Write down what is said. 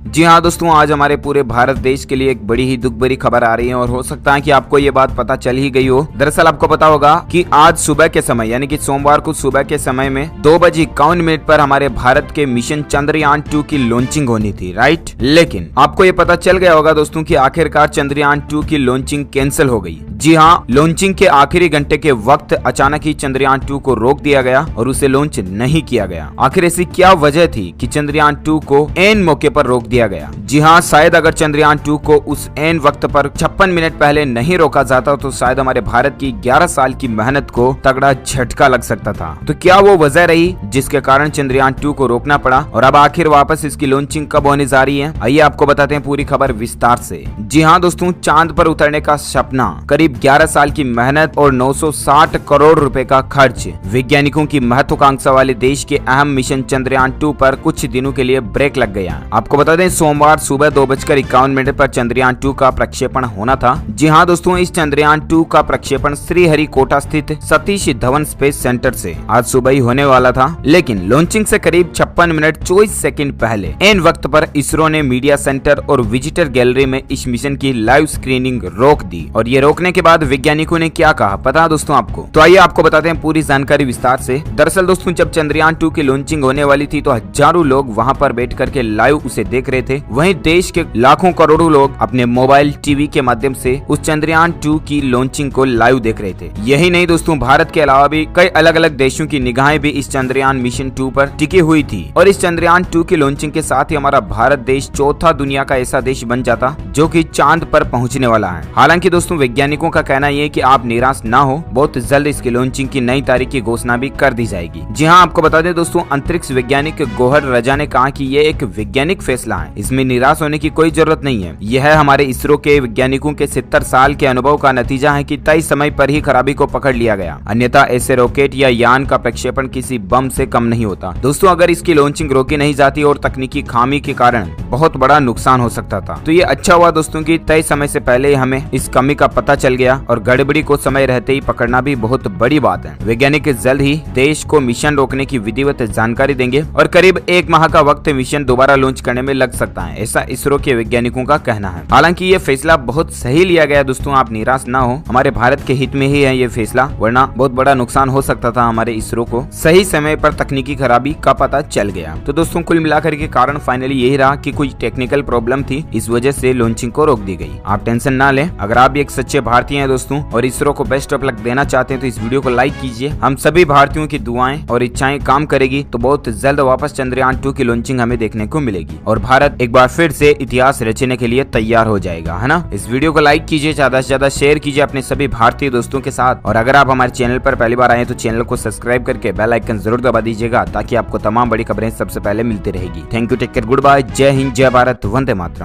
जी हाँ दोस्तों, आज हमारे पूरे भारत देश के लिए एक बड़ी ही दुख भरी खबर आ रही है और हो सकता है कि आपको ये बात पता चल ही गई हो। दरअसल आपको पता होगा कि आज सुबह के समय यानी कि सोमवार को सुबह के समय में 2:51 पर हमारे भारत के मिशन चंद्रयान 2 की लॉन्चिंग होनी थी, राइट। लेकिन आपको ये पता चल गया होगा दोस्तों कि आखिरकार चंद्रयान 2 की लॉन्चिंग कैंसिल हो गई। जी हाँ, लॉन्चिंग के आखिरी घंटे के वक्त अचानक ही चंद्रयान 2 को रोक दिया गया और उसे लॉन्च नहीं किया गया। आखिर ऐसी क्या वजह थी कि चंद्रयान 2 को एन मौके पर रोक दिया गया? जी हाँ, शायद अगर चंद्रयान 2 को उस एन वक्त पर 56 मिनट पहले नहीं रोका जाता तो शायद हमारे भारत की 11 साल की मेहनत को तगड़ा झटका लग सकता था। तो क्या वो वजह रही जिसके कारण चंद्रयान 2 को रोकना पड़ा और अब आखिर वापस इसकी लॉन्चिंग कब होने जा रही है? आइए आपको बताते हैं पूरी खबर विस्तार से। जी हाँ दोस्तों, चांद पर उतरने का सपना, करीब 11 साल की मेहनत और 960 करोड़ रुपए का खर्च, वैज्ञानिकों की महत्वाकांक्षा वाले देश के अहम मिशन चंद्रयान 2 पर कुछ दिनों के लिए ब्रेक लग गया। आपको बता दें, सोमवार सुबह 2:51 पर चंद्रयान 2 का प्रक्षेपण होना था। जी हाँ दोस्तों, इस चंद्रयान 2 का प्रक्षेपण श्रीहरिकोटा स्थित सतीश धवन स्पेस सेंटर से आज सुबह ही होने वाला था। लेकिन लॉन्चिंग से करीब 56 मिनट 24 सेकंड पहले एन वक्त पर इसरो ने मीडिया सेंटर और विजिटर गैलरी में इस मिशन की लाइव स्क्रीनिंग रोक दी। और ये रोकने के बाद वैज्ञानिकों ने क्या कहा पता है दोस्तों आपको? तो आइए आपको बताते हैं पूरी जानकारी विस्तार से। दरअसल दोस्तों, जब चंद्रयान 2 की लॉन्चिंग होने वाली थी तो हजारों लोग वहां पर बैठ करके लाइव उसे देख रहे थे। वहीं देश के लाखों करोड़ों लोग अपने मोबाइल टीवी के माध्यम से उस चंद्रयान 2 की लॉन्चिंग को लाइव देख रहे थे। यही नहीं दोस्तों, भारत के अलावा भी कई अलग अलग देशों की निगाहें भी इस चंद्रयान मिशन 2 पर टिकी हुई थी। और इस चंद्रयान 2 की लॉन्चिंग के साथ ही हमारा भारत देश चौथा दुनिया का ऐसा देश बन जाता जो कि चांद पर पहुंचने वाला है। हालांकि दोस्तों, वैज्ञानिकों का कहना यह है कि आप निराश ना हो, बहुत जल्द इसकी लॉन्चिंग की नई तारीख की घोषणा भी कर दी जाएगी। जी हाँ, आपको बता दें दोस्तों, अंतरिक्ष वैज्ञानिक गौहर रजा ने कहा कि ये एक वैज्ञानिक फैसला है, इसमें निराश होने की कोई जरूरत नहीं है। यह हमारे इसरो के वैज्ञानिकों के 70 साल के अनुभव का नतीजा है कि तय समय पर ही खराबी को पकड़ लिया गया। अन्यथा ऐसे रॉकेट या यान का प्रक्षेपण किसी बम से कम नहीं होता। दोस्तों, अगर इसकी लॉन्चिंग रोकी नहीं जाती और तकनीकी खामी के कारण बहुत बड़ा नुकसान हो सकता था। तो ये अच्छा हुआ दोस्तों कि तय समय से पहले हमें इस कमी का पता चल गया और गड़बड़ी को समय रहते ही पकड़ना भी बहुत बड़ी बात है। वैज्ञानिक जल्द ही देश को मिशन रोकने की विधिवत जानकारी देंगे और करीब 1 माह का वक्त मिशन दोबारा लॉन्च करने में लग सकता है, ऐसा इसरो के वैज्ञानिकों का कहना है। हालांकि ये फैसला बहुत सही लिया गया दोस्तों, आप निराश ना हो, हमारे भारत के हित में ही है ये फैसला, वरना बहुत बड़ा नुकसान हो सकता था हमारे इसरो को। सही समय पर तकनीकी खराबी का पता चल गया। तो दोस्तों, कुल मिलाकर के कारण फाइनली यही रहा कि कुछ टेक्निकल प्रॉब्लम थी, इस वजह से लॉन्चिंग को रोक दी गई। आप टेंशन ना लें। अगर आप भी एक सच्चे भारतीय हैं दोस्तों और इसरो को बेस्ट ऑफ लक देना चाहते हैं तो इस वीडियो को लाइक कीजिए। हम सभी भारतीयों की दुआएं और इच्छाएं काम करेगी तो बहुत जल्द वापस चंद्रयान 2 की लॉन्चिंग हमें देखने को मिलेगी और भारत एक बार फिर से इतिहास रचने के लिए तैयार हो जाएगा, है ना। इस वीडियो को लाइक कीजिए, ज्यादा से ज्यादा शेयर कीजिए अपने सभी भारतीय दोस्तों के साथ। और अगर आप हमारे चैनल पर पहली बार आए तो चैनल को सब्सक्राइब करके बेल आइकन जरूर दबा दीजिएगा ताकि आपको तमाम बड़ी खबरें सबसे पहले मिलती रहेगी। Thank you, take care, goodbye, जय हिंद, जय भारत, वंदे मातरम।